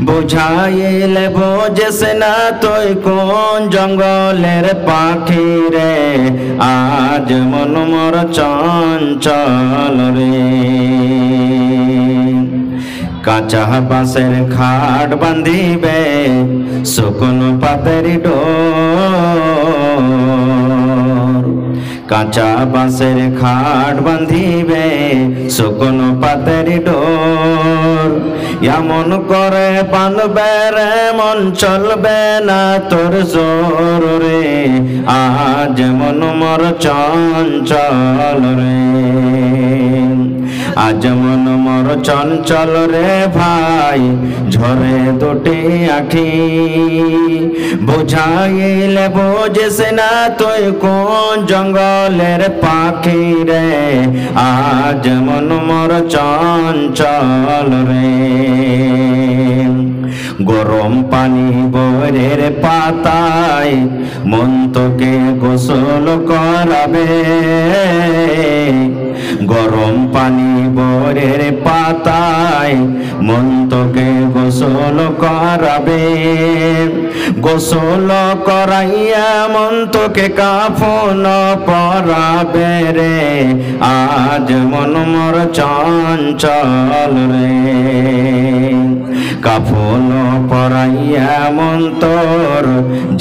বুঝাইলে বোঝেস না তুই কোন জঙ্গলের পাখি রে, আজ মন মোর চঞ্চল রে। কাঁচা বাঁশের খাট বাঁধিবে শুকনো পাতের ডোর, কাঁচা বাঁশের খাট বাঁধিবে শুকনো পাতের ডোর। এমন করে বাঁধবে রে মন চলবে না তোর জোর রে, আজ মন মোর চঞ্চল রে, আজ মন মোর চঞ্চল রে ভাই ঝরে দুটি আখি। বুঝাইলে বোঝিস না তুই কোন জঙ্গলের পাখি রে, আজ মন মোর চঞ্চল রে। গরম পানি বরের পাতায় মন তোকে গোসল করাবে, গরম পানি বরের পাতায় মন তোকে গোসল করাবে। গোসল করাইয়া মন তোকে কাফন পরাবে রে, আজ মন মোর চঞ্চল রে। কাফন পরাইয়া মন তোর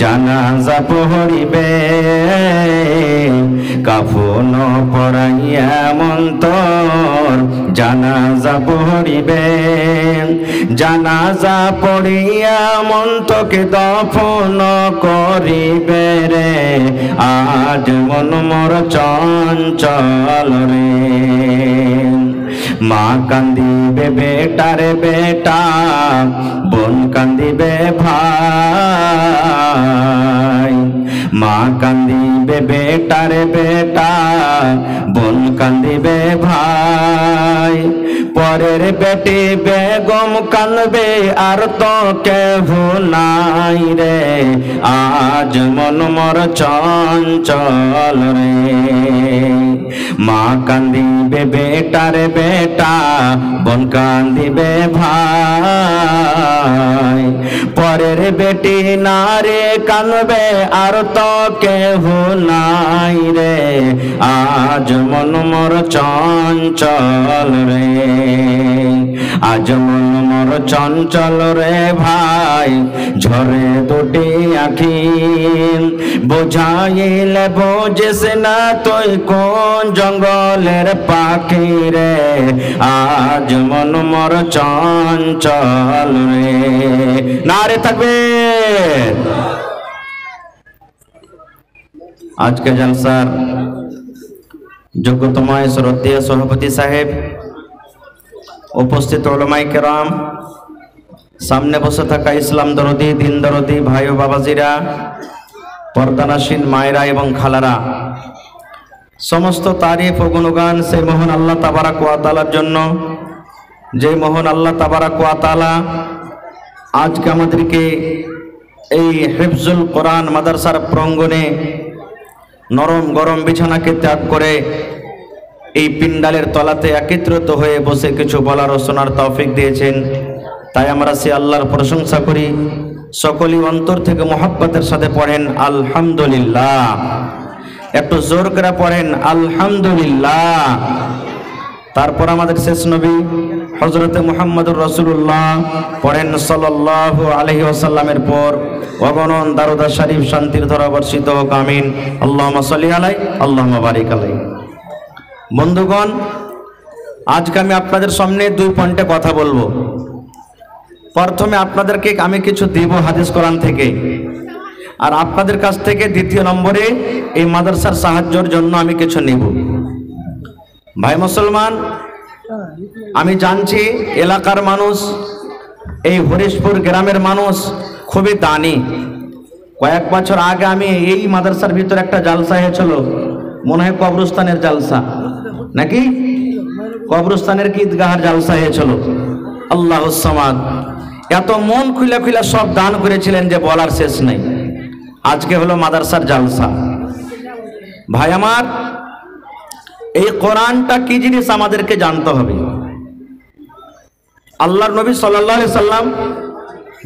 জানাজা পড়িবে, কাফন পরাইয়া মন তোর জানাজা পড়িবে। জানাজা পড়িয়া মন তোকে দফন করিবে রে, আজ মন মোর চঞ্চল রে। মা কান্দিবে বেটারে বেটা, বোন কান্দিবে ভাই। মা কান্দিবে বেটারে বেটা, বোন কান্দিবে ভাই। পরের বেটি বেগম কান্দবে আর তো কেহ নাই রে, আজ মন মোর চঞ্চল রে। মা কান্দিবে বেটারে বেটা, বোন কান্দিবে ভাই। পরের বেটি নারে কান্দবে আর তো কেহ নাই রে, আজ মন মোর চঞ্চল রে, আজ মন মোর চঞ্চল রে ভাই ঝরে দুটি আখি। বুঝাইলে বোঝিস না তুই কোন জঙ্গলের পাখি রে, আজ মন মোর চঞ্চল রে। নারে থাকবে। আজকে জলসার যোগ্যতম শ্রদ্ধেয় সভাপতি সাহেব, উপস্থিত উলামায়ে কেরাম, সামনে বসে থাকা ইসলাম দরদি দিন দরদি ভাই ও বাবাজিরা, পর্দানাসীন মায়েরা এবং খালারা, সমস্ত তারিফ ও গুণগান সেই মহান আল্লাহ তাবারাক ওয়া তাআলার জন্য, যে মহান আল্লাহ তাবারাক ওয়া তাআলা আজকে আমাদেরকে এই হিফজুল কোরআন মাদ্রাসার প্রাঙ্গণে নরম গরম বিছানাকে ত্যাগ করে এই পিন্ডালের তলাতে একত্রিত হয়ে বসে কিছু বলার ও শোনার তৌফিক দিয়েছেন। তাই আমরা সে আল্লাহর প্রশংসা করি। সকলেই অন্তর থেকে মহব্বতের সাথে পড়েন আলহামদুলিল্লাহ। একটু জোর করে পড়েন আলহামদুলিল্লাহ। তারপর আমাদের শেষ নবী হযরতে মুহাম্মদুর রাসূলুল্লাহ পড়েন সাল্লাল্লাহু আলাইহি ওয়াসাল্লামের পর অগণন দারুদ শরীফ শান্তির ধারা বর্ষিত হোক, আমিন। আল্লাহুম্মা সাল্লি আলাইহি আল্লাহুম্মা বারিক আলাইহি। বন্ধুগণ, আজকে আমি আপনাদের সামনে দুই পয়েন্টে কথা বলবো। প্রথমে আপনাদেরকে আমি কিছু দিব হাদিস কোরআন থেকে, আর আপনাদের কাছ থেকে দ্বিতীয় নম্বরে এই মাদ্রাসার সাহায্যের জন্য আমি কিছু নিব। ভাই মুসলমান, আমি জানছি এলাকার মানুষ, এই হরিশপুর গ্রামের মানুষ খুবই দানি। কয়েক বছর আগে আমি এই মাদ্রাসার ভিতরে একটা জালসা হয়েছিল, মনে হয় কবরস্থানের জালসা নাকি, কবরস্থানের কি ঈদগাহের জালসা হয়েছিল। আল্লাহুস সামাদ। এত মন খুলে খুলে সব দান করেছিলেন যে বলার শেষ নেই। আজকে হলো মাদ্রাসার জালসা। ভাই আমার, এই কোরআনটা কি জিনিস আমাদেরকে জানতে হবে। আল্লাহর নবী সাল্লাল্লাহু আলাইহি সাল্লাম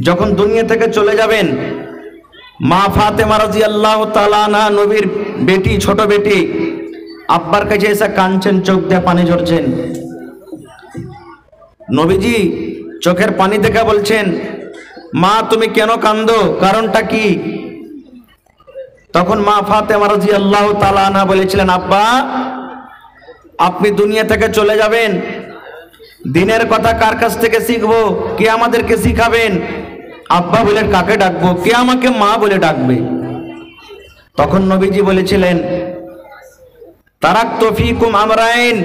যখন দুনিয়া থেকে চলে যাবেন, মা ফাতেমা রাদিয়াল্লাহু তাআলা আনহা, নবীর বেটি, ছোট বেটি, আব্বার কাছে এসে কাঁদছেন, চোখ দিয়ে পানি ঝরছেন। নবীজি চোখের পানি দেখে বলছেন, মা তুমি কেন কাঁদো, কারণটা কি? তখন মা ফাতেমা রাদিয়াল্লাহু তাআলা আনহা বলেছিলেন, আব্বা আপনি দুনিয়া থেকে চলে যাবেন, দিনের কথা কার কাছ থেকে শিখবো, কে আমাদেরকে শিখাবেন? আব্বা বলেন, কাকে ডাকবো? কে আমাকে মা বলে ডাকবে? তখন নবীজি বলেছিলেন, তারাকতু ফীকুম আমরাইন,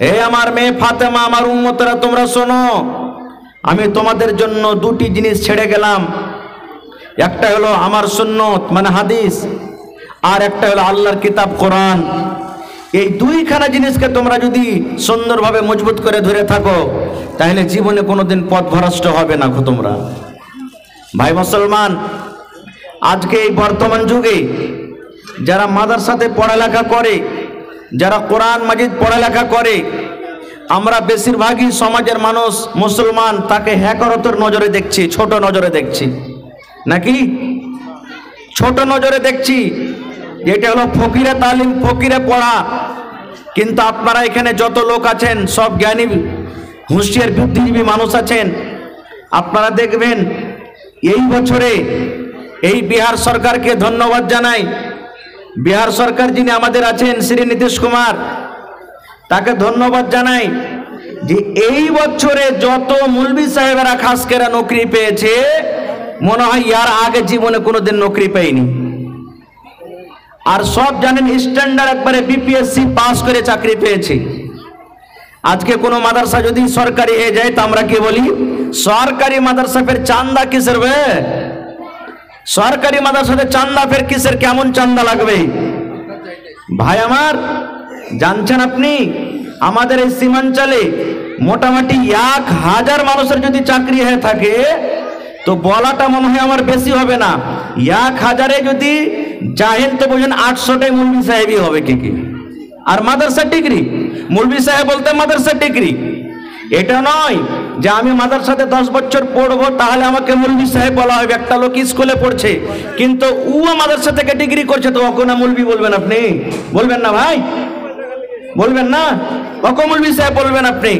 হে আমার মেয়ে ফাতেমা, আমার উম্মতরা তোমরা শোনো, আমি তোমাদের জন্য দুটি জিনিস ছেড়ে গেলাম। একটা হলো আমার সুন্নত মানে হাদিস, আর একটা হলো আল্লাহর কিতাব কোরআন। এই দুইখানা জিনিসকে তোমরা যদি সুন্দরভাবে মজবুত করে ধরে থাকো, তাহলে জীবনে কোনোদিন পথভ্রষ্ট হবে না তোমরা। ভাই মুসলমান, আজকে এই বর্তমান যুগে যারা মাদ্রাসাতে পড়ালেখা করে, যারা কোরআন মাজিদ পড়ালেখা করে, আমরা বেশিরভাগই সমাজের মানুষ মুসলমান তাকে হ্যাকরতের নজরে দেখছি, ছোট নজরে দেখছি, নাকি ছোট নজরে দেখছি। এটা হলো ফকিরে তালিম, ফকিরে পড়া। কিন্তু আপনারা এখানে যত লোক আছেন সব জ্ঞানী হুঁশিয়ার বুদ্ধিজীবী মানুষ আছেন। আপনারা দেখবেন এই বছরে এই বিহার সরকারকে ধন্যবাদ জানাই। বিহার সরকার যিনি আমাদের আছেন শ্রী নীতিশ কুমার, তাকে ধন্যবাদ জানাই যে এই বছরে যত মৌলভী সাহেবেরা খাস করে নৌকরি পেয়েছে, মনে হয় ইয়ার আগে জীবনে কোনোদিন নৌকরি পায়নি। আর সব জানেন স্ট্যান্ডার্ড একবারে বিপিএসসি পাস করে চাকরি পেয়েছে। আজকে কোনো মাদ্রাসা যদি সরকারি হয়ে যায় তো আমরা কি বলি, সরকারি মাদ্রাসা ফের চান্দা কিসের? সরকারি মাদ্রাসাতে চান্দা ফের কিসের? কেমন চান্দা লাগবে? ভাই আমার, জানছেন আপনি আমাদের এই সীমাঞ্চলে মোটামুটি 1000 মানুষের যদি চাকরি হয়ে থাকে তো বলাটা মনে হয় আমার বেশি হবে না। 1000-এ যদি চাহেন তো বোঝেন 800টাই মৌলভী সাহেবই হবে। কি আর মাদ্রাসার ডিগ্রি, মৌলভী সাহেব বলতে মাদ্রাসার ডিগ্রি। এটা নয় যে আমি মাদ্রাসাতে 10 বছর পড়বো তাহলে আমাকে মৌলভী সাহেব বলা হবে। একটা লোক স্কুলে পড়ছে কিন্তু ও মাদ্রাসা থেকে ডিগ্রি করছে, তো ওকে না মৌলভী বলবেন? আপনি বলবেন না ভাই, বলবেন না? ওকে মৌলভী সাহেব বলবেন আপনি।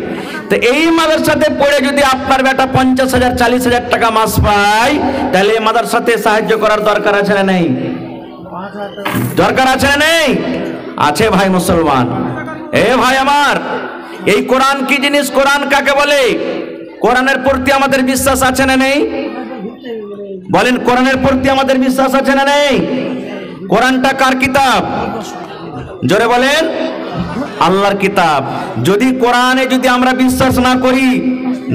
তো এই মাদ্রাসাতে পড়ে যদি আপনার বেটা 50,000 40,000 টাকা মাস পায়, তাহলে এই মাদ্রাসাতে সাহায্য করার দরকার আছে না নেই? দরকার আছে না নেই? আছে ভাই মুসলমান। এ ভাই আমার, এই কোরআন কি জিনিস? কোরআন কাকে বলে? কোরআনের প্রতি আমাদের বিশ্বাস আছে না নেই? বলেন, কোরআনের প্রতি আমাদের বিশ্বাস আছে না নেই? কোরআনটা কার কিতাব? জোরে বলেন, আল্লাহর কিতাব। যদি কোরআনে যদি আমরা বিশ্বাস না করি,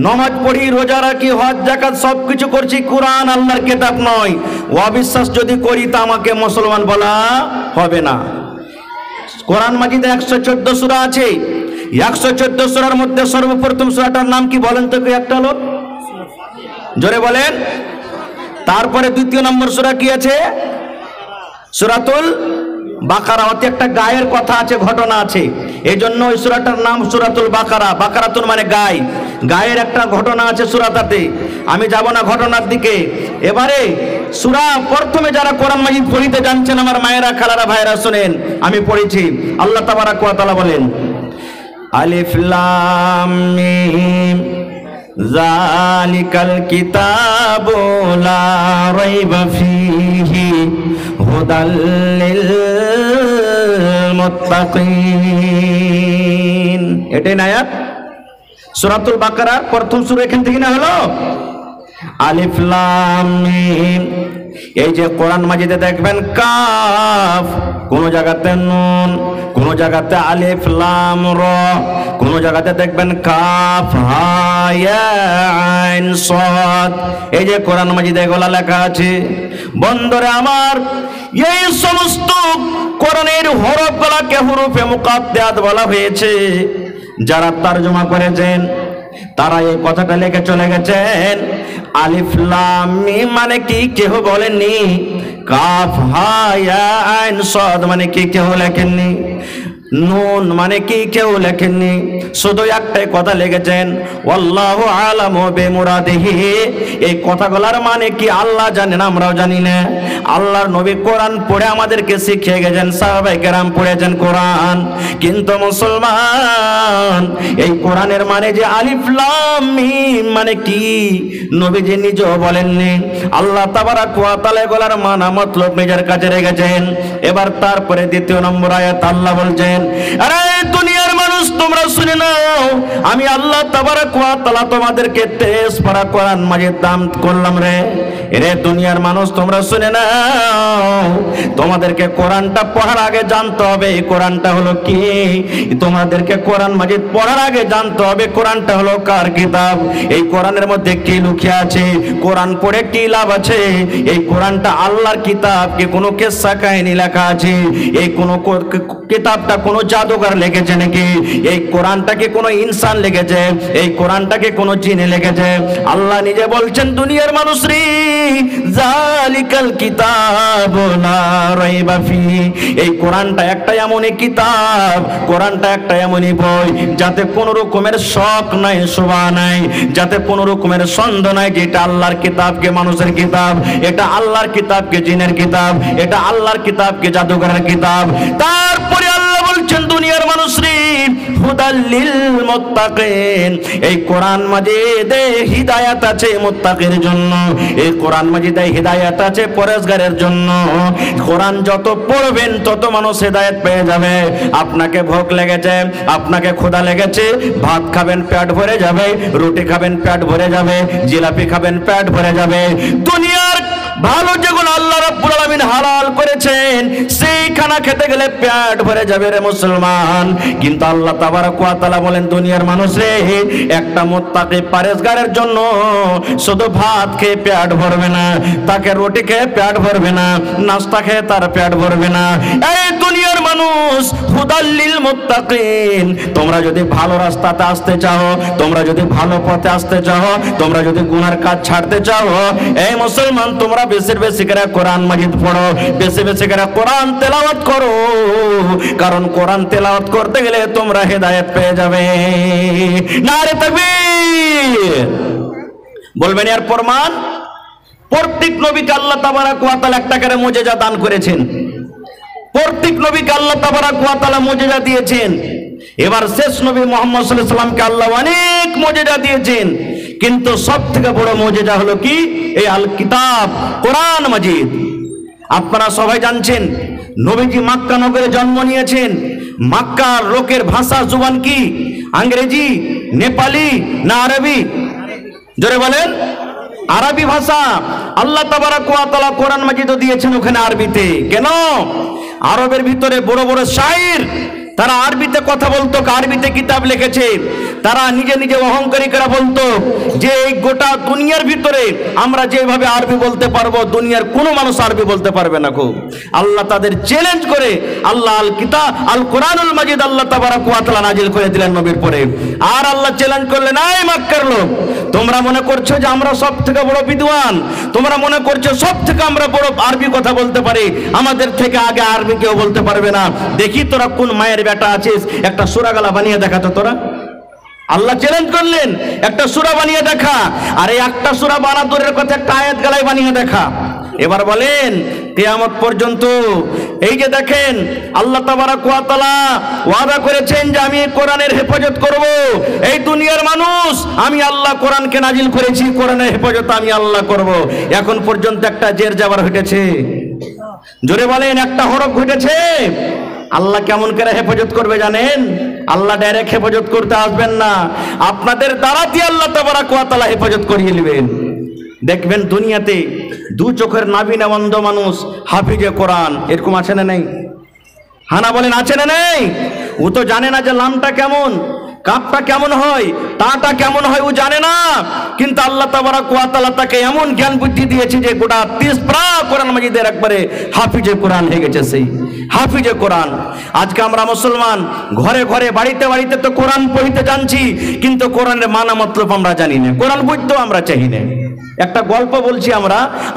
নামাজ পড়ি, রোজা রাখি, হজ যাকাত সবকিছু করছি, কোরআন আল্লাহর কিতাব নয়, অবিশ্বাস যদি করি তা আমাকে মুসলমান বলা হবে না। কোরআন মাজিদে 114 সূরা আছে। 114 সূরার মধ্যে সর্বপ্রথম সূরাটার নাম কি বলেন তো? একটা লোক জোরে বলেন। তারপরে দ্বিতীয় নম্বর সূরা কি আছে? সূরাতুল বাকারা। অতি একটা গায়ের কথা আছে, ঘটনা আছে, এই জন্য ওই সূরাটার নাম সূরাতুল বাকারা। বাকারাতুন মানে গায়, গায়ের একটা ঘটনা আছে সূরাটাতে। আমি যাব না ঘটনার দিকে। এবারে সূরা প্রথমে যারা কোরআন মাজিদ পড়িতে জানছেন আমার মায়েরা, খালারা, ভাইরা, শুনেন, আমি পড়েছি। আল্লাহ তাবারাক ওয়া তাআলা বলেন, আলিফ লাম মিম যালিকাল কিতাবু লা রাইবা ফীহি হুদাল লিল মুত্তাকিন। এটাই না আয়াত সূরাতুল বাকারার প্রথম সূরা, এখান থেকে না হলো আলিফ লাম মিম। এই যে কোরআন মাজিদে দেখবেন কাফ, কোন জায়গাতে নুন, কোন জায়গাতে আলিফ লাম র, কোন জায়গাতে দেখবেন কাফ হা ইয়া আইন সাদ। এই যে কোরআন মাজিদে এগুলা লেখা আছে। বন্ধুরা আমার, এই সমস্ত কোরআনের হরফগুলোকে হুরুফে মুকাদ্দাত বলা হয়েছে। যারা তরজমা করেছেন তারা এই কথাটা লিখে চলে গেছেন। আলিফ লাম মিম মানে কি কেউ বলেননি। কাফ হা ইয়া আইন সাদ মানে কি কেউ লেখেননি। নুন মানে কি কেউ লেখেননি, শুধু একটাই কথা লিখেছেন, আল্লাহু আলামু বিমুরাদিহি। এই কথাগুলোর মানে কি আল্লাহ জানেন, আমরাও জানি না। আল্লাহর নবী কোরআন পড়ে আমাদেরকে শিখিয়ে গেছেন, সাহাবায়ে কেরাম পড়েছেন কোরআন। কিন্তু মুসলমান, এই কোরআনের মানে যে আলিফ লাম মিম মানে কি নবীজি নিজেও বলেননি। আল্লাহ তাবারাক ওয়া তাআলা এগুলোর মানা মতলব নিজের কাছে রেখেছেন। এবার তারপরে দ্বিতীয় নম্বর আয়াত আল্লাহ বলছেন, আরে দুনিয়ার মানুষ তোমরা শুনে নাও, আমি আল্লাহ তাবারাক ওয়া তাআলা তোমাদেরকে 23 পারা কোরআন মাজিদ দান করলাম রে। এরে দুনিয়ার মানুষ তোমরা শুনে নাও, তোমাদেরকে কোরআনটা পড়ার আগে জানতে হবে এই কোরআনটা হলো কি। তোমাদেরকে কোরআন মাজিদ পড়ার আগে জানতে হবে কোরআনটা হলো কার কিতাব, এই কোরআনের মধ্যে কি লুকিয়ে আছে, কোরআন পড়ে কি লাভ আছে। এই কোরআনটা আল্লাহর কিতাব কি কোনো কিসসা কাহিনী লেখা আছে, এই কোনো কিতাবটা কোনো জাদুকর লিখেছে নাকি, এই কোরআনটাকে কোনো ইনসান লিখেছে, এই কোরআনটাকে কোনো জিনে লিখেছে। আল্লাহ নিজে বলছেন, দুনিয়ার মানুষ রে, জালিকাল কিতাব লা রাইবা ফিহি। এই কোরআনটা একটা এমনই কিতাব, কোরআনটা একটা এমনই বই যাতে কোনো রকমের শক নাই, শোভা নাই, যাতে কোনো রকমের সন্দেহ নাই যে এটা আল্লাহর কিতাব কে মানুষের কিতাব, এটা আল্লাহর কিতাব কে জিনের কিতাব, এটা আল্লাহর কিতাব কে জাদুকরের কিতাব। তারপরে আল্লাহ বলছেন, দুনিয়ার মানুষ রে, হুদাল লিল মুত্তাকিন। এই কোরআন মাজিদে হিদায়াত আছে মুত্তাকির জন্য, এই কোরআন মাজিদে হিদায়াত আছে পরেজগারের জন্য। কোরআন যত পড়বেন তত মানুষ হিদায়াত পেয়ে যাবে। আপনাকে ভোগ লেগেছে, আপনাকে ক্ষুধা লেগেছে, ভাত খাবেন পেট ভরে যাবে, রুটি খাবেন পেট ভরে যাবে, জিলাপি খাবেন পেট ভরে যাবে। দুনিয়ার ভালো যেগুলো আল্লাহ রাব্বুল আলামিন হালাল করেছেন সেই খানা খেতে গেলে পেট ভরে যাবে রে মুসলমান। কিন্তু আল্লাহ তাবারাক ওয়া তাআলা বলেন, দুনিয়ার মানুষ রে, একটা মুত্তাকি পরেজগারের জন্য শুধু ভাত খেয়ে পেট ভরবে না, তাকে রুটি খেয়ে পেট ভরবে না, নাস্তা খেয়ে তার পেট ভরবে না। এই দুনিয়ার মানুষ, হুদাল লিল মুত্তাকিন। তোমরা যদি ভালো রাস্তাতে আসতে চাও, তোমরা যদি ভালো পথে আসতে চাও, তোমরা যদি গুনার কাজ ছাড়তে চাও, এই মুসলমান তোমরা বেশি বেশি করে কোরআন মাজিদ পড়ো, বেশি বেশি করে কোরআন তেলাওয়াত করো, কারণ কোরআন তেলাওয়াত করতে গেলে তোমরা হেদায়েত পেয়ে যাবে। নারে তাকবীর বলবেন। এর প্রমাণ, প্রত্যেক নবীকে আল্লাহ তাবারাক ওয়া তাআলা একটা করে মুজিজা দান করেছেন, প্রত্যেক নবীকে আল্লাহ তাবারাক ওয়া তাআলা মুজিজা দিয়েছেন। এবার শেষ নবী মুহাম্মদ সাল্লাল্লাহু আলাইহি ওয়াসাল্লামকে আল্লাহ অনেক মুজিজা দিয়েছেন, কিন্তু সব থেকে বড় মুজিজা হলো কি, এই আল কিতাব কোরআন মাজিদ। আপনারা সবাই জানছেন, নবীজি মক্কা নগরে জন্ম নিয়েছেন। মক্কার লোকের ভাষা জুবান কি, ইংরেজি, নেপালি না আরবি? জোরে বলেন। আরবি ভাষা। আল্লাহ তাবারাক ওয়া তাআলা কোরআন মাজিদও দিয়েছেন ওখানে আরবিতে। কেন? আরবের ভিতরে বড় বড় শায়ের তারা আরবিতে কথা বলতো, আরবিতে কিতাব লিখেছে। তারা নিজে নিজে অহংকারী করে বলতো যে এই গোটা দুনিয়ার ভিতরে আমরা যেভাবে আরবি বলতে পারবো, দুনিয়ার কোনো মানুষ আরবি বলতে পারবে না। খুব আল্লাহ তাদের চ্যালেঞ্জ করে আল্লাহ আল কিতাব আল কোরআনুল মাজিদ আল্লাহ তাবারাক ওয়া তাআলা নাজিল করে দিলেন নবীর পরে। আর আল্লাহ চ্যালেঞ্জ করলেন, এই মক্কার লোক, তোমরা মনে করছো যে আমরা সব থেকে বড় বিদ্বান, তোমরা মনে করছো সব থেকে আমরা বড় আরবি কথা বলতে পারি, আমাদের থেকে আগে আরবি কেউ বলতে পারবে না। দেখি তোরা কোন মায়ের বেটা আছিস, একটা সূরা গালা বানিয়ে দেখাতো তোরা। আল্লাহ চ্যালেঞ্জ করলেন, একটা সূরা বানিয়ে দেখা। আর এই একটা সূরা বানানোর কথা একটা আয়াত গালায় বানিয়ে দেখা। এবার বলেন, কিয়ামত পর্যন্ত এই যে দেখেন আল্লাহ তাবারাক ওয়া তাআলা ওয়াদা করেছেন যে আমি কোরআনের হেফাজত করব। এই দুনিয়ার মানুষ, আমি আল্লাহ কোরআনকে নাজিল করেছি, কোরআনের হেফাজত আমি আল্লাহ করব। এখন পর্যন্ত একটা জের জাবার হটেছে? জোরে বলেন, একটা হরফ ঘটেছে? আল্লাহ কেমন করে হেফাজত করবে জানেন? আল্লাহ ডাইরেক্ট হেফাজত করতে আসবেন না, আপনাদের দ্বারাতে আল্লাহ তাবারাক ওয়া তাআলা হেফাজত করিয়ে নেবেন। দেখবেন দুনিয়াতে দু চোখের নাবিনা অন্ধ মানুষ হাফিজে কোরআন, এরকম আছে না নেই? হানা বলেন, আছে না নেই? ও তো জানে না যে লামটা কেমন, কাপটা কেমন হয়, তাটা কেমন হয়, ও জানে না। কিন্তু আল্লাহ তাবারাক ওয়া তাআলা তাকে এমন জ্ঞান বুদ্ধি দিয়েছে যে গোটা 30 পারা কোরআন মাজিদের একবারে হাফিজে কোরআন হয়ে গেছে। সেই হাফিজে কোরআন। আজকে আমরা মুসলমান ঘরে ঘরে বাড়িতে বাড়িতে তো কোরআন পড়িতে জানছি, কিন্তু কোরআনের মানা মতলব আমরা জানি না, কোরআন বুঝতেও আমরা চাই না। একটা গল্প বলছি,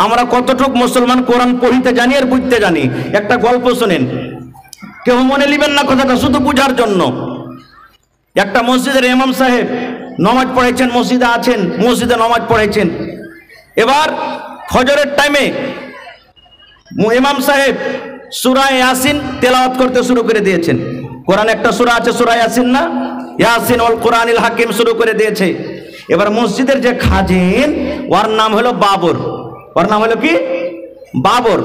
আমরা কতটুক মুসলমান কোরআন পড়িতে জানি আর বুঝতে জানি। একটা গল্প শুনেন। কেউ মনে নিবেন না কথাটা, শুধু বুঝার জন্য। একটা মসজিদের ইমাম সাহেব নামাজ পড়াইছেন, মসজিদে আছেন, মসজিদে নামাজ পড়াইছেন। এবার ফজরের টাইমে ইমাম সাহেব সূরা ইয়াসিন তেলাওয়াত করতে শুরু করে দিয়েছেন। কোরআন একটা সূরা আছে সূরা ইয়াসিন না, ইয়াসিন ওয়াল কোরআনিল হাকিম শুরু করে দিয়েছে। এবার মসজিদের যে খাজিন, ওর নাম হলো বাবর। ওর নাম হলো কি? বাবর।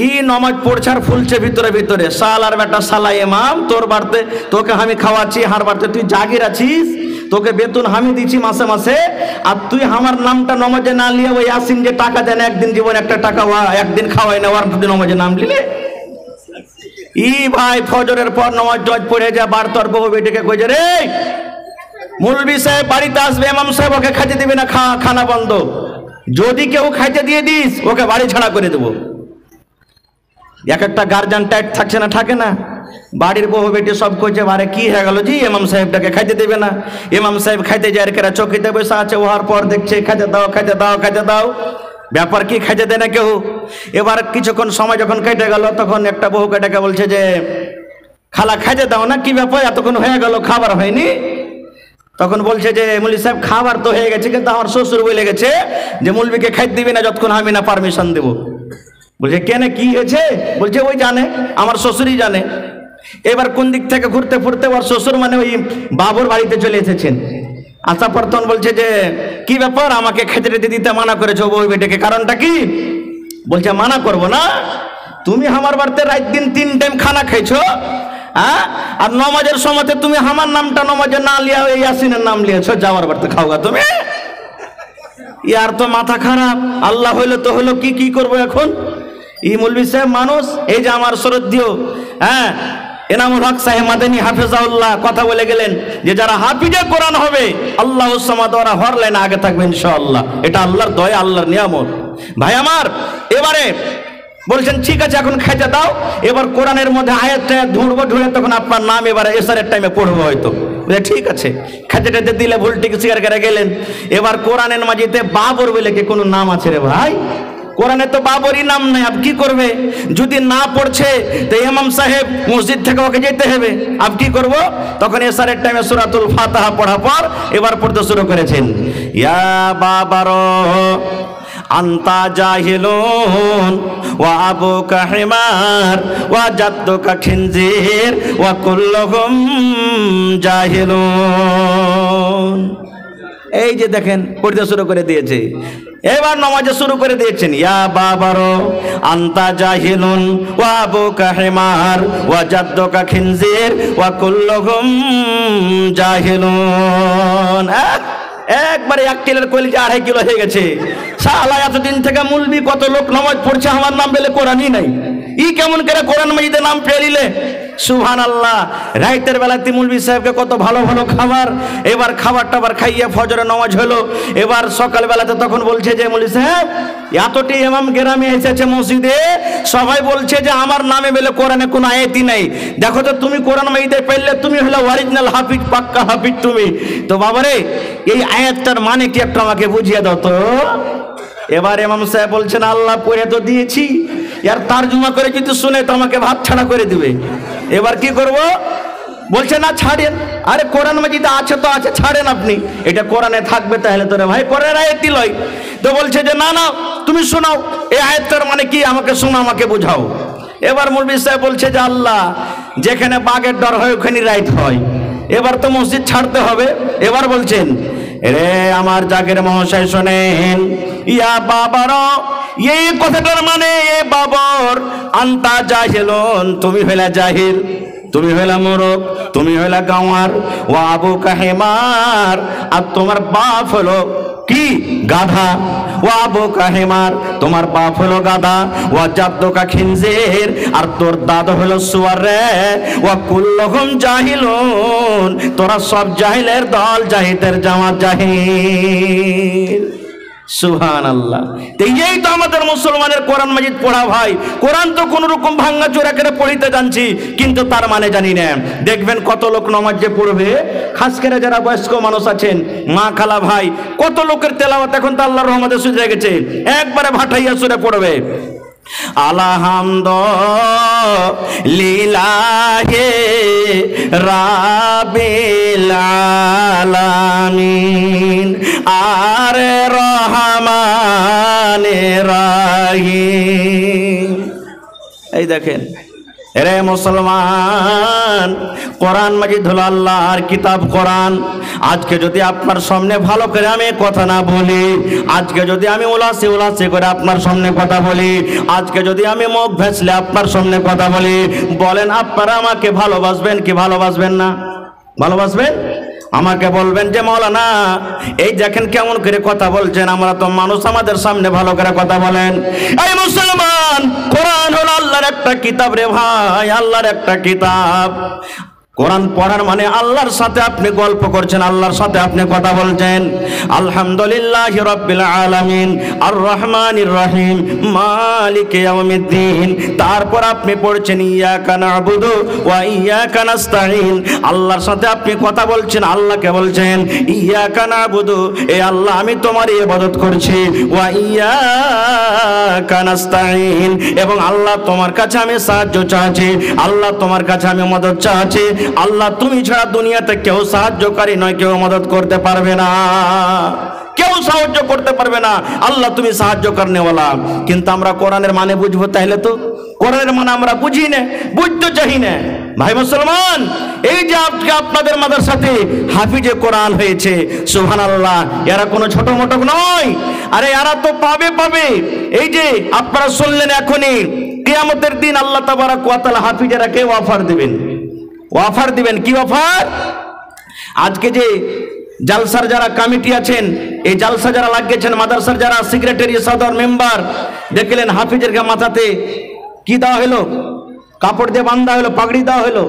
ই নামাজ পড়ছে আর ফুলছে ভিতরে ভিতরে, সালার বেটা সালা ইমাম, তোর বাড়তে তোকে আমি খাওয়াচ্ছি, হার বাড়তে তুই জাগির আছিস, তোকে বেতন আমি দিচ্ছি মাসে মাসে, আর তুই আমার নামটা নমাজে না লিয়ে ওই ইয়াসিন যে টাকা দেন একদিন জীবন একটা টাকা একদিন খাওয়াই না, ওর নমাজে নাম লিলে। ই ভাই ফজরের পর নামাজ জজ পড়ে যা, বার তোর বউ বেটিকে কইছে, রে মুলবি সাহেব বাড়িতে আসবে, ইমাম সাহেব ওকে খাইতে দিবি না, খানা বন্ধ। যদি কেউ খাইতে দিয়ে দিস ওকে বাড়ি ছাড়া করে দেবো। এক একটা গার্জিয়ান টাইট থাকছে না, থাকে না, বাড়ির বউ বেটি সব কইছে, বারে কি হয়ে গেল জি, ইমাম সাহেবটাকে খাইতে দেবে না। ইমাম সাহেব খাইতে যায়, কেরা চৌকিতে বসে আছে, ওহার পর দেখছে খাইতে দাও খাইতে দাও খাইতে দাও, ব্যাপার কি খাইতে দেয় না কেউ। এবার কিছুক্ষণ সময় যখন কেটে গেল, তখন একটা বউ কেটাকে বলছে যে, খালা খাইতে দাও না, কি ব্যাপার এতক্ষণ হয়ে গেল খাবার হয়নি? তখন বলছে যে, মুলি সাহেব খাবার তো হয়ে গেছে, কিন্তু আমার শ্বশুর বলে গেছে যে মুলবিকে খাইতে দিবি না যতক্ষণ আমি না পারমিশন দেবো। বলছে কেন, কি হয়েছে? বলছে ওই জানে, আমার শ্বশুরই জানে। এবার কোন দিক থেকে ঘুরতে ফুরতে ওর শ্বশুর মানে ওই বাবুর বাড়িতে চলে এসেছেন। আসার পর তখন বলছে যে, কি ব্যাপার, আমাকে খেতে দিতে মানা করেছো বউ বেটাকে, কারণটা কি? বলছে মানা করবো না, তুমি আমার বাড়িতে রাত দিন 3 টাইম খানা খাইছো, হ্যাঁ, আর নমাজের সময়তে তুমি আমার নামটা নমাজে না লিয়া ওই ইয়াসিনের নাম লিয়েছো, যাওয়ার বাড়িতে খাওগা তুমি। ইয়ার তো মাথা খারাপ, আল্লাহ হইলো তো হলো, কি করবো এখন? ই মৌলভী সাহেব মানুষ, এই যে আমার শ্রদ্ধেয় হ্যাঁ এনামুল হক সাহেব মাদানী হাফেজাউল্লাহ কথা বলে গেলেন যে যারা হাফিজে কোরআন হবে আল্লাহ সামাদ ওরা হর লাইনে আগে থাকবে ইনশাআল্লাহ। এটা আল্লাহর দয়া, আল্লাহর নিয়ামত। ভাই আমার, এবারে বলছেন ঠিক আছে এখন খাইতে দাও। এবার কোরআনের মধ্যে আয়াতটা ধরবো, ধরে তখন আপনার নাম এবারে এসারের টাইমে পড়বো হয়তো। ঠিক আছে, খাইতে টাইতে দিলে ভুল ঠিক স্বীকার করে গেলেন। এবার কোরআনের মাঝিতে বাবর বলে কি কোনো নাম আছে রে ভাই? কোরআনে তো বাবরই নাম নাই, আপ কি করবে? যদি না পড়ছে তো ইমাম সাহেব মসজিদ থেকে ওকে যেতে হবে, আপ কি করব? তখন এসারের টাইমে সূরাতুল ফাতিহা পড়া পর এবার পড়তে শুরু করেছেন, ইয়া বাবারো আন্তা জাহিলুন ওয়া আবুকা হিমার ওয়া জাদ্দুকা খিনজির ওয়া কুল্লুহুম জাহিলুন। এই যে দেখেন পড়তে শুরু করে দিয়েছে। এবার নামাজে শুরু করে দিয়েছেন, ইয়া বাবারো আন্তা জাহিলুন ওয়া আবুকা হিমার ওয়া জাদ্দুকা খিনজির ওয়া কুল্লুহুম জাহিলুন। একবারে 1 কিলোর কলিজা 2.5 কিলো হয়ে গেছে। শালা এতদিন থেকে মুলবি কত লোক নামাজ পড়ছে, আমার নাম বলে কোরআনই নাই, ই কেমন করে কোরআন মাজিদে নাম পেলিলে? সুবহানাল্লাহ। রাইতের বেলাতে মুলবি সাহেবকে কত ভালো ভালো খাবার, এবার খাবার টাবার খাইয়ে ফজরে নামাজ হলো। এবার সকাল বেলাতে তখন বলছে যে মুলবি সাহেব এতটি ইমাম গ্রামে এসেছে মসজিদে, সবাই বলছে যে আমার নামে বলে কোরআনে কোনো আয়াতই নাই, দেখো তো তুমি কোরআন মাজিদে পেলে তুমি হলো অরিজিনাল হাফিজ, পাক্কা হাফিজ তুমি। তো বাবারে এই আয়াতটার মানে কি একটু আমাকে বুঝিয়ে দাও তো। এবার ইমাম সাহেব বলছেন, আল্লাহ পড়ে তো দিয়েছি, আর তরজমা করে যদি শুনে তো আমাকে ভাত ছাড়া করে দিবে। এবার কি করব? বলছে না ছাড়েন। আরে কোরআন মাজিদে আছে তো আছে, ছাড়েন আপনি, এটা কোরআনে থাকবে তাহলে তোরে ভাই কোরআনের আয়াত লয়। তো বলছে যে না না তুমি শোনাও, এই আয়াতটার মানে কি আমাকে শোনো, আমাকে বোঝাও। এবার মৌলভী সাহেব বলছে যে আল্লাহ যেখানে বাঘের ডর হয় ওখানে রাইট হয়, এবার তো মসজিদ ছাড়তে হবে। এবার বলছেন, রে আমার জাগের মহাশয় শোনেন, ইয়া বাবারো এই কথাটার মানে এ বাবর আন্তা জাহিলুন, তুমি হইলা জাহিল, তুমি হইলা মোরক, তুমি হইলা গাওয়ার, ও আবুকা হিমার, আর তোমার বাপ হলো কি গাধা, ও আবুকা হিমার, তোমার বাপ হলো গাধা, ও জাদ্দুকা খিনজির, আর তোর দাদা হলো সুয়ার রে, ও কুল্লুহুম জাহিলুন, তোরা সব জাহিলের দল, জাহিদের জামাত জাহিল। সুবহানাল্লাহ। এই তো আমাদের মুসলমানের কোরআন মাজিদ পড়া ভাই। কোরআন তো কোন রকম ভাঙ্গা চোরা করে পড়িতে জানছি, কিন্তু তার মানে জানি না। দেখবেন কত লোক নামাজ যে পড়বে, খাস করে যারা বয়স্ক মানুষ আছেন, মা খালা ভাই, কত লোকের তেলাওয়াত এখন তো আল্লাহর রহমতে সুজে গেছে, একবারে ভাটাইয়া সুরে পড়বে। আলহামদুলিল্লাহি রাব্বিল আলামিন আর রহমানির রহিম। এই দেখেন রে মুসলমান, কোরআন মাজিদ হলো আল্লাহর কিতাব কোরআন। আজকে যদি আপনার সামনে ভালো করে আমি কথা না বলি, আজকে যদি আমি উলাসে করে আপনার সামনে কথা বলি, আজকে যদি আমি মুখ ভেসলে আপনার সামনে কথা বলি, বলেন আপনারা আমাকে ভালোবাসবেন কি ভালোবাসবেন না? ভালোবাসবেন? আমাকে বলবেন যে মাওলানা এই দেখেন কেমন করে কথা বলছেন, আমরা তো মানুষ, আমাদের সামনে ভালো করে কথা বলেন। এই মুসলমান, কোরআন হলো আল্লাহর একটা কিতাব রে ভাই, আল্লাহর একটা কিতাব। কোরআন পড়ার মানে আল্লাহর সাথে আপনি গল্প করছেন, আল্লাহর সাথে আপনি কথা বলছেন। আলহামদুলিল্লাহি রাব্বিল আলামিন আর রহমানির রহিম মালিকি ইয়াউমিদ্দিন। তারপর আপনি পড়ছেন ইয়াকা না'বুদু ওয়া ইয়াকা নাস্তাঈন। আল্লাহর সাথে আপনি কথা বলছেন, আল্লাহকে বলছেন ইয়াকা না'বুদু, এ আল্লাহ আমি তোমারই ইবাদত করছি, ওয়া ইয়াকা নাস্তাঈন, এবং আল্লাহ তোমার কাছে আমি সাহায্য চাচ্ছি, আল্লাহ তোমার কাছে আমি মদদ চাচ্ছি। আল্লাহ তুমি ছাড়া দুনিয়াতে কেউ সাহায্যকারী নয়, কেউ মদত করতে পারবে না, কেউ সাহায্য করতে পারবে না, আল্লাহ তুমি সাহায্য করনেওয়ালা। কিন্তু আমরা কোরআনের মানে বুঝবো, তাইলে তো কোরআনের মানে আমরা বুঝি না, বুঝতে চাই না। ভাই মুসলমান, এই যে আজকে আপনাদের মাদ্রাসাতে হাফিজে কোরআন হয়েছে, সুবহানাল্লাহ, এরা কোনো ছোট মোটো নয়, আরে এরা তো পাবে। এই যে আপনারা শুনলেন, এখনই কিয়ামতের দিন আল্লাহ তাবারাক ওয়া তাআলা হাফিজেরাকে অফার দিবেন। অফার দিবেন কি অফার? আজকে যে জালসার যারা কমিটি আছেন, এই জালসা যারা লাগিয়েছেন, মাদ্রাসার যারা সেক্রেটারি, সদর, মেম্বার, দেখলেন হাফিজের মাথাতে কি দেওয়া হলো? কাপড় দিয়ে বাঁধা হলো, পাগড়ি দেওয়া হলো,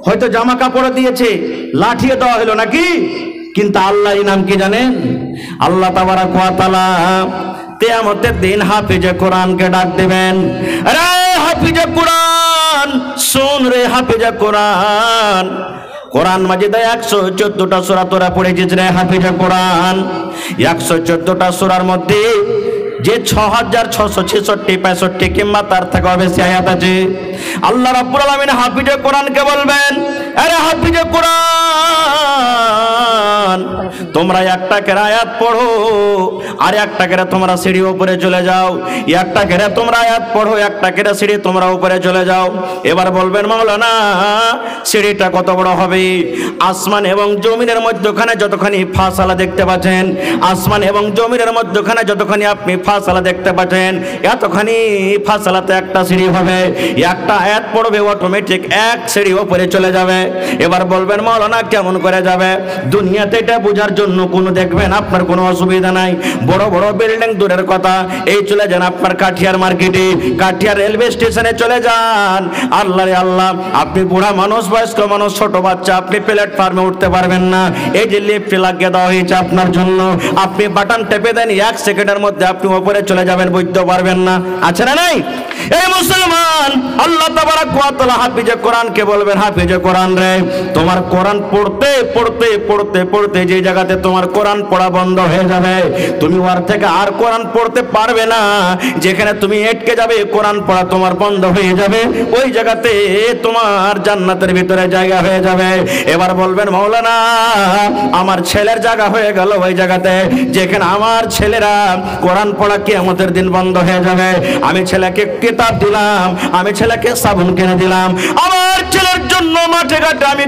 হয়তো জামা কাপড় দিয়েছে, লাঠিয়ে দেওয়া হলো নাকি? কিন্তু আল্লাহ ইনাম কি জানেন? আল্লাহ তাবারাক ওয়া তাআলা কিয়ামতের দিন হাফিজে কোরআনকে ডাক দিবেন, আরে হাফিজে কোরআন শোন রে, হাফিজে কোরআন। কোরআন মাজিদে 114টা সূরা তোরা পড়েছিস রে হাফিজে কোরআন। 114টা সূরার মধ্যে যে 6666 কিংবা তার থেকে বেশি আয়াত আছে, আল্লাহ রাব্বুল আলামিন হাফিজে কোরআনকে বলবেন, আরে হাফিজে কোরআন তোমরা একটা করে আয়াত পড়ো, আর একটা করে তোমরা সিঁড়ি উপরে চলে যাও, একটা করে তোমরা আয়াত পড়ো, একটা করে সিঁড়ি তোমরা উপরে চলে যাও। এবার বলবেন মাওলানা সিঁড়িটা কত বড় হবে? আসমান এবং জমিনের মধ্যখানে যতখানি ফাসালা দেখতে পাচ্ছেন, আসমান এবং জমিনের মধ্যখানে যতখানি আপনি ফাসালা দেখতে পাচ্ছেন, এতখানি ফাসালাতে একটা সিঁড়ি হবে, একটা আয়াত পড়বে, অটোমেটিক এক সিঁড়ি উপরে চলে যাবে। এবার বলবেন মাওলানা কেমন করে যাবে? দুনিয়াতে এটা বোঝার জন্য কোনো দেখবেন আপনার কোনো অসুবিধা নাই, বড় বড় বিল্ডিং দূরের কথা, এই চলে যান আপনার কাঠিয়ার মার্কেটে, কাঠিয়ার রেলওয়ে স্টেশনে চলে যান। আল্লাহ রে আল্লাহ, আপনি বুড়া মানুষ, বয়স্ক মানুষ, ছোট বাচ্চা, আপনি প্ল্যাটফর্মে উঠতে পারবেন না, এই যে লিফট লাগিয়ে দেওয়া হয়েছে আপনার জন্য, আপনি বাটন টেপে দেন, 1 সেকেন্ডের মধ্যে আপনি উপরে চলে যাবেন, বুঝতে পারবেন না, আছে না নাই? এই মুসলমান, আল্লাহ তাবারাক ওয়া তাআলা হাফিজে কোরআনকে বলবেন, হাফিজে কোরআন রে, তোমার কোরআন পড়তে পড়তে পড়তে পড়তে যে জায়গাতে তোমার কোরআন পড়া বন্ধ হয়ে যাবে, তুমি ওর থেকে আর কোরআন পড়তে পারবে না, যেখানে তুমি আটকে যাবে, কোরআন পড়া তোমার বন্ধ হয়ে যাবে, ওই জায়গাতে তোমার জান্নাতের ভিতরে জায়গা হয়ে যাবে। এবার বলবেন মাওলানা আমার ছেলের জায়গা হয়ে গেল ওই জায়গাতে, যেখানে আমার ছেলেরা কোরআন পড়া কিয়ামতের দিন বন্ধ হয়ে যাবে। আমি ছেলেকে কিতাব দিলাম, আমি ছেলেকে সাবুন কিনে দিলাম, আমার ছেলের জন্য মাঠে ঘাটে আমি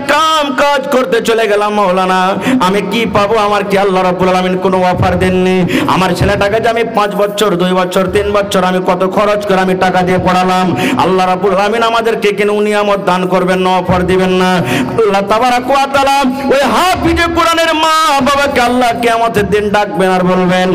কাজ করতে চলে গেলাম, মাওলানা আমি কি পাবো? আমার কি আল্লাহ রাব্বুল আলামিন কোনো অফার দেননি? আমার ছেলেটাকে যে আমি 5 বছর 2 বছর 3 বছর আমি কত খরচ করে আমি টাকা দিয়ে পড়ালাম, আল্লাহ রাব্বুল আলামিন আমাদেরকে কেন নিয়ামত দান করবেন না, অফার দিবেন না? আল্লাহ তাবারাক ওয়া তাআলা ওই হাফিজে কোরআনের মা বাবাকে আল্লাহ কিয়ামতের দিন ডাকবেন আর বলবেন,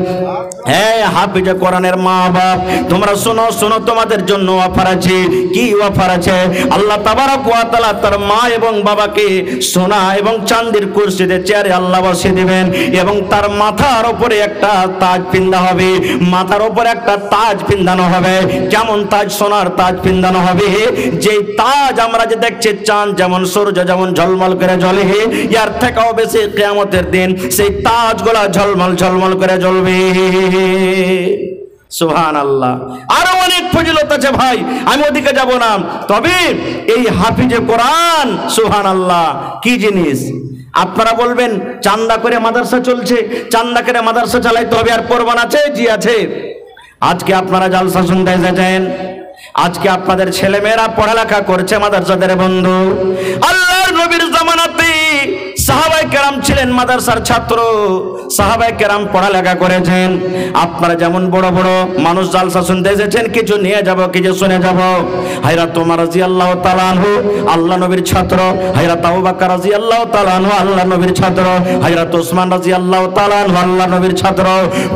হে হাফিজে কোরআনের মা বাপ, তোমরা শোনো শোনো, তোমাদের জন্য অফার আছে। কি অফার আছে? আল্লাহ তাবারাক ওয়া তাআলা তার মা এবং বাবাকে সোনা এবং চাঁদির কুরসিতে চেয়ারে আল্লাহ বসিয়ে দিবেন, এবং তার মাথার উপরে একটা তাজ পিন্দা হবে, মাথার উপরে একটা তাজ পিন্দানো হবে। কেমন তাজ? সোনার তাজ পিন্দানো হবে, যে তাজ আমরা যে দেখছি চাঁদ যেমন সূর্য যেমন ঝলমল করে জ্বলে, এর থেকেও বেশি কিয়ামতের দিন সেই তাজগুলা ঝলমল ঝলমল করে জ্বলবে। সুবহানাল্লাহ। আরো অনেক ফজিলত আছে ভাই, আমি ওদিকে যাব না। তবে এই হাফিজে কোরআন সুবহানাল্লাহ কি জিনিস। আপনারা বলবেন চান্দা করে মাদ্রাসা চলছে, চান্দা করে মাদ্রাসা চালাইতে হবে, আর কোরবান আছে? জি আছে। আজকে আপনারা জালসা শুনতে এসেছেন, আজকে আপনাদের ছেলেমেয়েরা পড়ালেখা করছে মাদ্রাসাদের বন্ধু। আল্লাহর নবীর জামানাতে সাহাবায়ে কেরাম ছিলেন মাদ্রাসার ছাত্র, সাহাবায়ে কেরাম পড়ালেখা করেছেন। আপনারা যেমন বড় বড় মানুষ জালসা শুনতে এসেছেন, কিছু নিয়ে যাব, কিছু শুনে যাব। হযরত ওমর রাদিয়াল্লাহু তাআলা আনহু আল্লাহ নবীর ছাত্র, হযরত আবু বকর রাদিয়াল্লাহু তাআলা আনহু আল্লাহ নবীর ছাত্র, হযরত ওসমান রাদিয়াল্লাহু তাআলা আনহু আল্লাহ নবীর ছাত্র।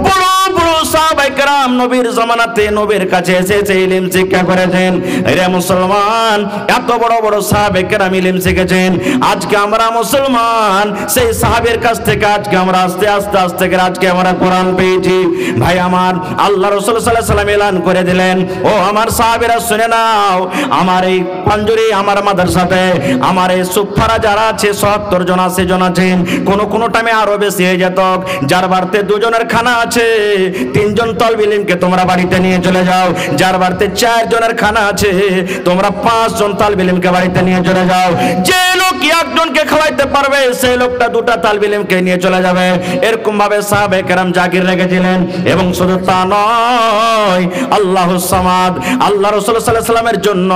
বড় বড় সাহাবায়ে কেরাম নবীর জামানাতে নবীর কাছে এসে ইলম শিক্ষা করেছেন। এরা মুসলমান, এত বড় বড় সাহাবায়ে কেরাম ইলম শিখেছেন। আজকে আমরা মুসলমান, সেই সাহাবের কাছ থেকে আজকে আমরা আস্তে আস্তে আস্তে করে আজকে আমরা কোরআন পেয়েছি। ভাই আমার, আল্লাহ রাসূল সাল্লাল্লাহু আলাইহি ওয়াসাল্লাম এলান করে দিলেন, ও আমার সাহাবীরা শুনে নাও, আমার এই পাঞ্জুরি আমার মাদ্রাসাতে আমার এই সুফারা যারা আছে ৭০ জন ৮০ জন আছেন, কোন টাইমে আরো বেশি হয়ে যেত। যার বাড়িতে 2 জনের খানা আছে, 3 জন তালিব ইলমকে তোমরা বাড়িতে নিয়ে চলে যাও। যার বাড়িতে 4 জনের খানা আছে, তোমরা 5 জন তালিব ইলমকে বাড়িতে নিয়ে চলে যাও। যে লোক একজনকে খাওয়াইতে পারবে, সেই লোকটা 2টা তালিব ইলমকে নিয়ে চলে যাবে। এরকম ভাবে সাহাবায়ে কেরাম জাকির রেখেছিলেন। এবং শুধু তা নয়, আল্লাহুস সামাদ, আল্লাহ রাসূল সাল্লাল্লাহু আলাইহি ওয়াসাল্লামের জন্য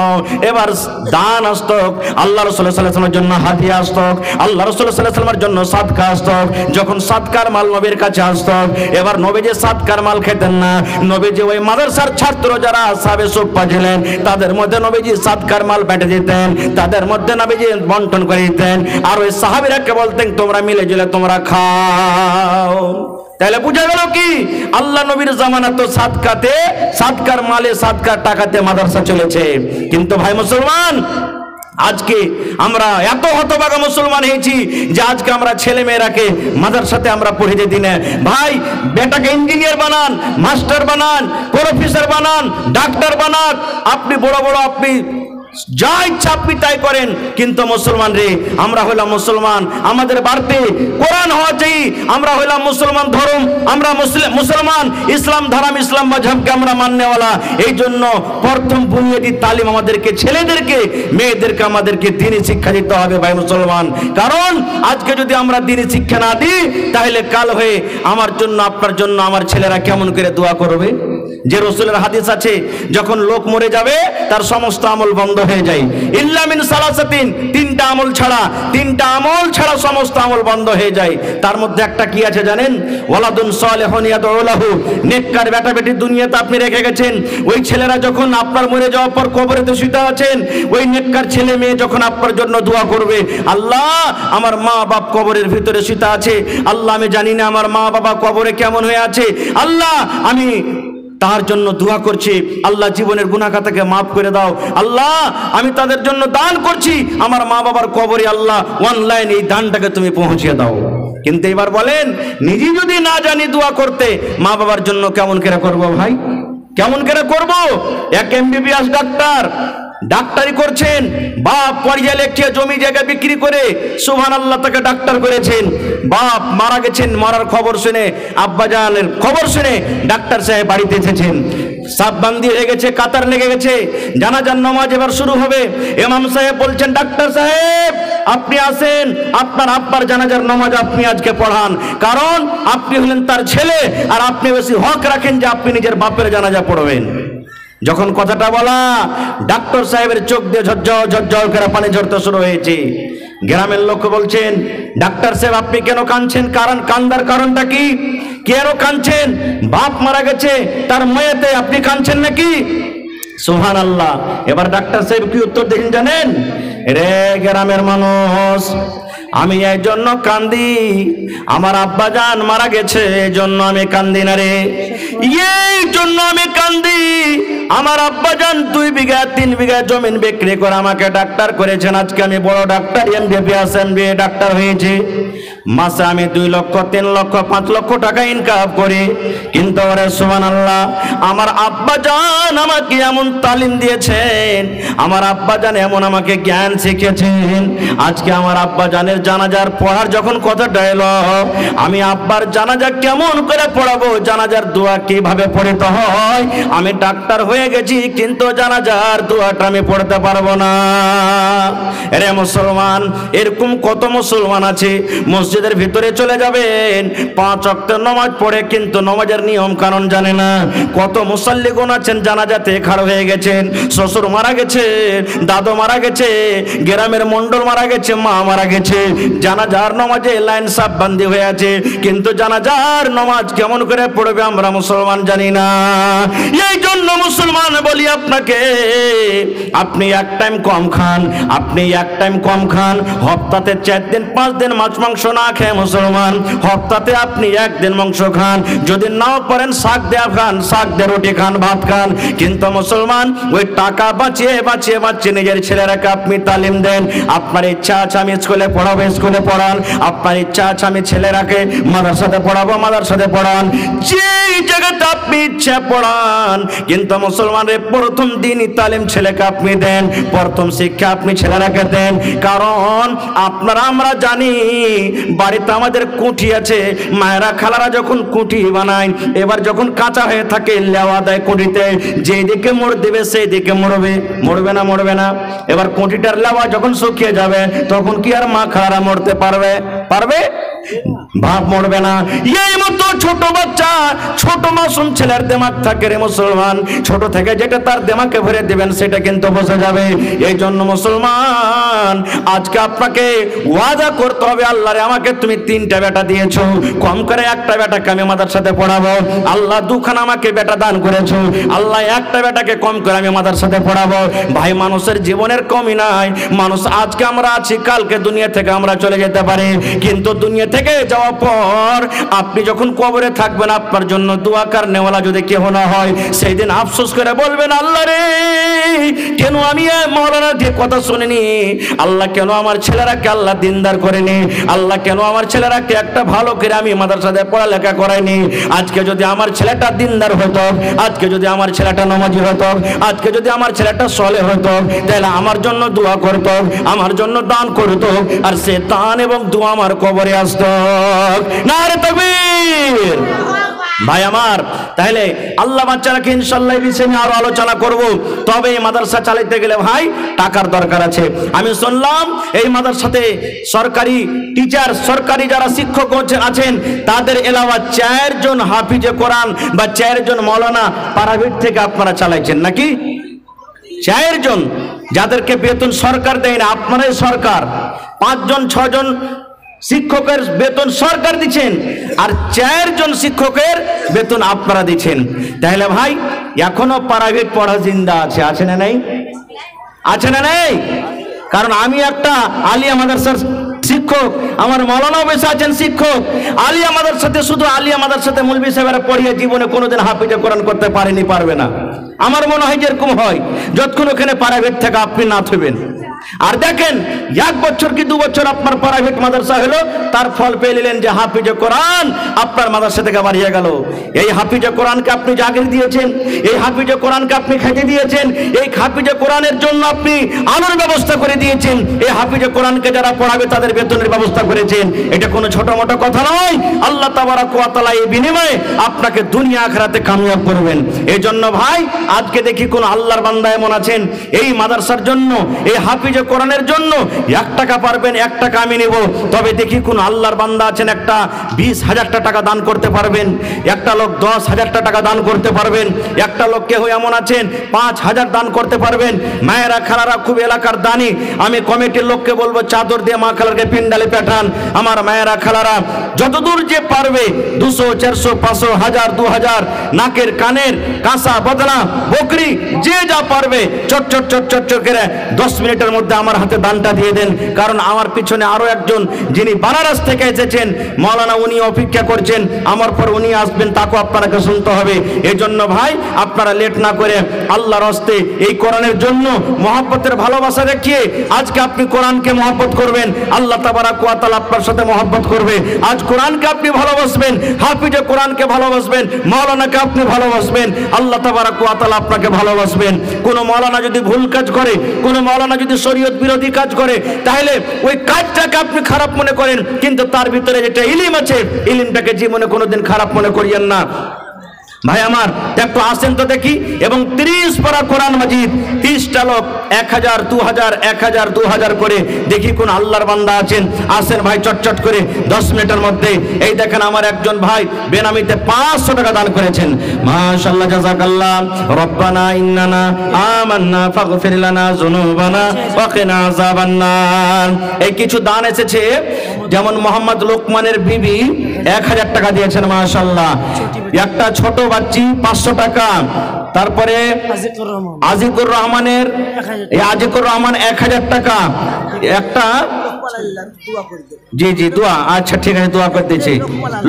এবার দান আসতক, আল্লাহ রাসূল সাল্লাল্লাহু আলাইহি ওয়াসাল্লামের জন্য হাদিয়া আসতক, আল্লাহ রাসূল সাল্লাল্লাহু আলাইহি ওয়াসাল্লামের জন্য সাদকা আসতক। যখন সাদকার মাল নবীর কাছে আসতক, এবার নবীজি সাদকার মাল খেতেন না। নবীজি ওই মাদ্রাসার ছাত্র যারা আসহাবে সুফফা ছিলেন, তাদের মধ্যে নবীজি সাদকার মাল বেঁটে দিতেন, তাদের মধ্যে নবীজি বন্টন করে দিতেন। আর ওই সাহাবীরাকে বলতেন তোমরা মিলে ঝিলে তোমরা খাও। তাহলে বুঝা গেল কি, আল্লাহ নবীর জামানা তো সাদকাতে, সাদকার মালে, সাদকার টাকাতে মাদ্রাসা চলেছে। কিন্তু ভাই মুসলমান, আজকে আমরা এত হতভাগা মুসলমান হয়েছি যে আজকে আমরা ছেলে মেয়েরাকে মাদ্রাসাতে আমরা পড়িয়ে দিই না। ভাই, বেটাকে ইঞ্জিনিয়ার বানান, মাস্টার বানান, প্রফেসর বানান, ডাক্তার বানান, আপনি বড় বড় আপনি যা ইচ্ছা আপনি তাই করেন। কিন্তু মুসলমান রে, আমরা হইলাম মুসলমান, আমাদের বাড়িতে কোরআন হওয়া চাই। আমরা হইলাম মুসলমান ধর্ম, আমরা মুসলমান, ইসলাম ধর্ম, ইসলাম মাযহাবকে আমরা মাননেওয়ালা। এই জন্য প্রথম বুনিয়াদি তালিম আমাদেরকে, ছেলেদেরকে মেয়েদেরকে আমাদেরকে দ্বীনি শিক্ষা দিতে হবে ভাই মুসলমান। কারণ আজকে যদি আমরা দ্বীনি শিক্ষা না দিই, তাহলে কাল হয়ে আমার জন্য, আপনার জন্য আমার ছেলেরা কেমন করে দোয়া করবে? যে রাসূলের হাদিস আছে, যখন লোক মরে যাবে তার সমস্ত আমল বন্ধ হয়ে যায়, ইল্লা মিন সালাসাতিন, 3টা আমল ছাড়া, 3টা আমল ছাড়া সমস্ত আমল বন্ধ হয়ে যায়। তার মধ্যে একটা কি আছে জানেন? ওয়ালাদুন সালিহুন ইয়াদউ লাহু, নেককার বেটা বেটি দুনিয়াতে আপনি রেখে গেছেন। ওই ছেলেরা যখন আপনার মরে যাওয়ার পর কবরেতে শুতে আছেন, ওই নেককার ছেলে মেয়ে যখন আপনার জন্য দোয়া করবে, আল্লাহ আমার মা বাপ কবরের ভিতরে শুতে আছে, আল্লাহ আমি জানি না আমার মা বাবা কবরে কেমন হয়ে আছে, আল্লাহ আমি তার জন্য দোয়া করছি, আল্লাহ জীবনের গুনাহ খাতাকে মাফ করে দাও, আল্লাহ আমি তাদের জন্য দান করছি, আমার মা বাবার কবরে আল্লাহ অনলাইন এই দানটাকে তুমি পৌঁছিয়ে দাও। কিন্তু এবার বলেন, নিজে যদি না জানি দোয়া করতে, মা বাবার জন্য কেমন করে করব ভাই? কেমন করে করব? এক এমবিবিএস ডাক্তার ডাক্তারি করছেন, বাপ পড়িয়ে লেখিয়ে জমি জায়গা বিক্রি করে সুবহানাল্লাহ তাকে ডাক্তার করেছেন। বাপ মারা গেছেন, মরার খবর শুনে, আব্বাজানের খবর শুনে ডাক্তার সাহেব বাড়িতে এসেছেন। সাববান্দি হয়ে গেছে, কাতার লেগে গেছে, জানাজার নামাজ এবার শুরু হবে। ইমাম সাহেব বলছেন, ডাক্তার সাহেব আপনি আসেন, আপনার আব্বার জানাজার নামাজ আপনি আজকে পড়ান, কারণ আপনি হলেন তার ছেলে, আর আপনি বেশি হক রাখেন যে আপনি নিজের বাপের জানাজা পড়বেন। যখন কথাটা বলা, ডাক্তার সাহেবের চোখ দিয়ে ঝরঝর ঝরঝর করে পানি ঝরতে শুরু হয়েছে। গ্রামের লোক বলছেন, ডাক্তার সাহেব আপনি কেন কাঁদছেন? কারণ কান্দার কারণটা কি? কেন কাঁদছেন? বাপ মারা গেছে, তার মায়াতে আপনি কাঁদছেন নাকি? সুবহানাল্লাহ। এবার ডাক্তার সাহেব কি উত্তর দেখেন জানেন? রে গ্রামের মানুষ, আমি এই জন্য কান্দি, আমার আব্বা জান মারা গেছে, এই জন্য আমি কান্দি না রে, এই জন্য আমি কান্দি, আমার আব্বা জান 2 বিঘা 3 বিঘা জমিন বিক্রি করে আমাকে ডাক্তার করেছেন, আজকে আমি বড় ডাক্তার, এমবিবিএস এমবিএ ডাক্তার হয়েছে, মাসে আমি 2 লক্ষ 3 লক্ষ 5 লক্ষ টাকা ইনকাম করি। কিন্তু ওরে সুবহানাল্লাহ, আমার আব্বা জান আমাকে এমন তালিম দিয়েছেন, আমার আব্বা জান এমন আমাকে জ্ঞান শিখিয়েছেন, আজকে আমার আব্বা জানের জানাজার পড়ার যখন কথাটা এলো, আমি আব্বার জানাজা কেমন করে পড়াবো, জানাজার দোয়া কিভাবে পড়ে উপকৃত হয়, আমি ডাক্তার হয়ে গেছি কিন্তু জানাজার দোয়াটা আমি পড়তে পারবো না। রে মুসলমান, এরকম কত মুসলমান আছে মসজিদের ভিতরে চলে যাবেন, 5 ওয়াক্ত নামাজ পড়ে কিন্তু নামাজের নিয়ম কানুন জানে না। কত মুসাল্লিগুন আছেন জানাজাতে খাড়া হয়ে গেছেন, শ্বশুর মারা গেছে, দাদু মারা গেছে, গ্রামের মন্ডল মারা গেছে, মা মারা গেছে, জানাজার নামাজে লাইন সাফ বান্দি হয়ে আছে, কিন্তু জানাজার নামাজ কেমন করে পড়বে আমরা মুসলমান জানি না। এই জন্য মুসলমান বলি আপনাকে, আপনি এক টাইম কম খান, আপনি এক টাইম কম খান, হপ্তাতে 4 দিন 5 দিন মাছ মাংস না খেয়ে মুসলমান, হপ্তাতে আপনি 1 দিন মাংস খান, যদি নাও পারেন শাক দেয়া খান, শাক দিয়ে রুটি খান, ভাত খান, কিন্তু মুসলমান ওই টাকা বাঁচিয়ে বাঁচিয়ে বাঁচিয়ে নিজের ছেলেরাকে আপনি তালিম দেন। আপনার ইচ্ছা আছে আমি স্কুলে পড়াবো, স্কুলে পড়ান, আপনার ইচ্ছা আছে আমি ছেলেরাকে মাদ্রাসাতে পড়াবো, মাদ্রাসাতে পড়ান, যে জায়গাতে আপনি ইচ্ছা পড়ান, কিন্তু মুসলমানের প্রথম দিনই তালিম ছেলেকে আপনি দেন, প্রথম শিক্ষা আপনি ছেলেরাকে দেন। কারণ আপনারা আমরা জানি বাড়িতে আমাদের কুঠি আছে, মায়েরা খালারা যখন কুঠি বানায়, এবার যখন কাঁচা হয়ে থাকে লেওয়া দেয় কুঠিতে, যেই দিকে মোড় দেবে সেই দিকে মরবে, মরবে না মরবে না? এবার কুঠিটার লেওয়া যখন শুকিয়ে যাবে তখন কি আর মা খালারা মরতে পারবে? পারবে? ভাব মরবে না। এই মতো ছোট বাচ্চা, ছোট মাসুম ছেলের দিমাগ থাকে রে মুসলমান, ছোট থেকে যেটা তার দিমাগে ভরে দিবেন সেটা কিন্তু বসে যাবে। এই জন্য মুসলমান আজকে আপনাকে ওয়াদা করতে হবে, আল্লাহ রে আমাকে তুমি 3টা বেটা দিয়েছো, কম করে 1টা বেটাকে আমি মাদ্রাসাতে পড়াবো। আল্লাহ 2খানা আমাকে বেটা দান করেছো, আল্লাহ 1টা বেটাকে কম করে আমি মাদ্রাসাতে পড়াবো। ভাই মানুষের জীবনের কমই নাই, মানুষ আজকে আমরা আছি, কালকে দুনিয়া থেকে আমরা চলে যেতে পারি, কিন্তু দুনিয়া থেকে যাওয়ার পর আপনি যখন কবরে থাকবেন, আপনার জন্য দোয়া করনেওয়ালা যদি কেউ না হয়, সেই দিন আফসোস করে বলবেন, আল্লাহ রে কেন আমি মাওলানার যে কথা শুনিনি, আল্লাহ কেন আমার ছেলেরাকে আল্লাহ দিনদার করেনি, আল্লাহ কেন আমার ছেলেরাকে একটা ভালো করে আমি মাদ্রাসাতে পড়ালেখা করাইনি। আজকে যদি আমার ছেলেটা দিনদার হতো, আজকে যদি আমার ছেলেটা নামাজি হতো, আজকে যদি আমার ছেলেটা সলেহ হতো, তাহলে আমার জন্য দোয়া করত, আমার জন্য দান করত, আর সে দান এবং দোয়া আমার কবরে আসতো। নারে তাকবীর। ভাই আমার, তাহলে আল্লাহ বাচ্চারাকে ইনশাআল্লাহ এই বিষয়ে আরো আলোচনা করব। তবে এই মাদ্রাসা চালাতে গেলে ভাই টাকার দরকার আছে। আমি শুনলাম এই মাদ্রাসাতে সরকারি টিচার, সরকারি যারা শিক্ষক আছেন, তাদের এলাওয়া 4 জন হাফিজে কোরআন বা 4 জন মাওলানা প্রাইভেট থেকে আপনারা চালাইছেন নাকি? 4 জন, যাদেরকে বেতন সরকার দেয় না, আপনারাই সরকার। 5 জন 6 জন শিক্ষকের বেতন সরকার দিচ্ছেন, আর 4 জন শিক্ষকের বেতন আপনারা দিচ্ছেন। তাহলে ভাই এখনো প্রাইভেট পড়া জিন্দা আছে, আছে না নেই? আছে না নেই? কারণ আমি একটা আলিয়া মাদ্রাসার শিক্ষক, আমার মাওলানা বেশি আছেন শিক্ষক। আলিয়া মাদ্রাসাতে, শুধু আলিয়া মাদ্রাসাতে মৌলভী সাহেবেরা পড়িয়ে জীবনে কোনোদিন হাফিজে কোরআন করতে পারেনি, পারবে না। আমার মনে হয় যেরকম হয়, যতক্ষণ ওখানে প্রাইভেট থেকে আপনি না থাকবেন। আর দেখেন 1 বছর কি 2 বছর আপনার প্রাইভেট মাদ্রাসা হলো, তার ফল পেয়ে নিলেন যে হাফিজে কোরআন আপনার মাদ্রাসা থেকে বাড়িয়ে গেল। এই হাফিজে কোরআনকে আপনি জাগির দিয়েছেন, এই হাফিজে কোরআনকে আপনি খেতে দিয়েছেন, এই হাফিজে কোরআনের জন্য আপনি আলোর ব্যবস্থা করে দিয়েছেন, এই হাফিজে কোরআনকে যারা পড়াবে তাদের বেতনের ব্যবস্থা করেছেন। এটা কোনো ছোট মোটো কথা নয়। আল্লাহ তাবারাক ওয়া তাআলা এই বিনিময়ে আপনাকে দুনিয়া আখিরাতে কামিয়াব করবেন। এই জন্য ভাই আজকে দেখি কোন আল্লাহর বান্দা এমন আছেন, এই মাদ্রাসার জন্য, এই হাফিজে কোরআনের জন্য 1 টাকা পারবেন, 1 টাকা আমি নেব। তবে দেখি কোন আল্লাহর বান্দা আছেন একটা 20,000 টাকা দান করতে পারবেন, একটা লোক 10,000 টাকা দান করতে পারবেন, একটা লোক কেউ এমন আছেন 5,000 দান করতে পারবেন। মায়েরা খালারা খুব এলাকার দানি, আমি কমিটির লোককে বলবো চাদর দিয়ে মা খালারকে পিন্ডালে পাঠান। আমার মায়েরা খালারা যতদূর যে পারবে 200, 400, 500, 1000, 2000, নাকের কানের কাঁসা বদলা বকরি যে যা পারবে চট চট চট চট চট করে 10 মিনিটের মধ্যে আমার হাতে দানটা দিয়ে দেন। কারণ আমার পিছনে আরো একজন যিনি বানারস থেকে এসেছেন মাওলানা, উনি অপেক্ষা করছেন, আমার পর উনি আসবেন, তাকে আপনাকে শুনতে হবে। এই জন্য ভাই আপনারা লেট না করে আল্লাহর হস্তে এই কোরআনের জন্য মহব্বতের ভালোবাসা দেখিয়ে আজকে আপনি কোরআনকে মহব্বত করবেন, আল্লাহ তাবারাক ওয়া তাআলা আপনার সাথে মহব্বত করবে। আজ কোরআনকে আপনি ভালোবাসবেন, হাফিজে কোরআনকে ভালোবাসবেন, মাওলানাকে আপনি ভালোবাসবেন, আল্লাহ তাবারাক ওয়া তাআলা আপনাকে ভালোবাসবেন। কোন মাওলানা যদি ভুল কাজ করে, কোন মাওলানা যদি শরীয়ত বিরোধী কাজ করে, তাহলে ওই কাজটাকে আপনি খারাপ মনে করেন, কিন্তু তার ভিতরে যেটা ইলম আছে, ইলমটাকে জীবনে কোনোদিন খারাপ মনে করিয়েন না। ভাই আমার একটু আসেন তো দেখি। এবং 30 পারা কোরআন মাজিদ, 30টা লোক 1000 2000 1000 2000 করে দেখি কোন আল্লাহর বান্দা আছেন। আসেন ভাই চটচট করে 10 মিনিটের মধ্যে। এই দেখেন আমার একজন ভাই বেনামিতে 500 টাকা দান করেছেন। মাশাআল্লাহ, জাযাকাল্লাহ। রব্বানা ইন্নানা আমান্না ফাগফির লানা যুনুবানা ওয়া কিনা আযাবান্নার। এই কিছু দান এসেছে, যেমন মোহাম্মদ লোকমানের বিবি 1000 টাকা দিয়েছেন মাশাআল্লাহ। একটা ছোট বাচ্চি 500 টাকা। তারপরে আজিকুর রহমানের 1000 টাকা। একটা জি জি দোয়া, আচ্ছা ঠিক আছে, দোয়া করে দিচ্ছি।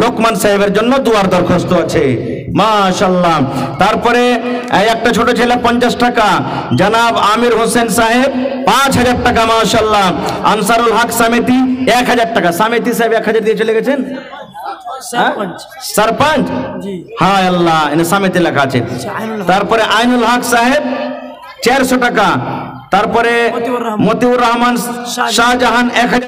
লোকমান সাহেবের জন্য দোয়ার দরখাস্ত আছে মাশাআল্লাহ। তারপরে একটা ছোট ছেলে 50 টাকা। জনাব আমির হোসেন সাহেব 5000 টাকা মাশাআল্লাহ। আনসারুল হক সমিতি 1000 টাকা। সমিতি সাহেব 1000 দিয়ে চলে গেছেন। सरपंच हाँ अल्लाह इन समिति লেখা আছে। তারপরে আইনুল হক সাহেব 400 টাকা। তারপরে মতিউর রহমান শাহজাহান 1000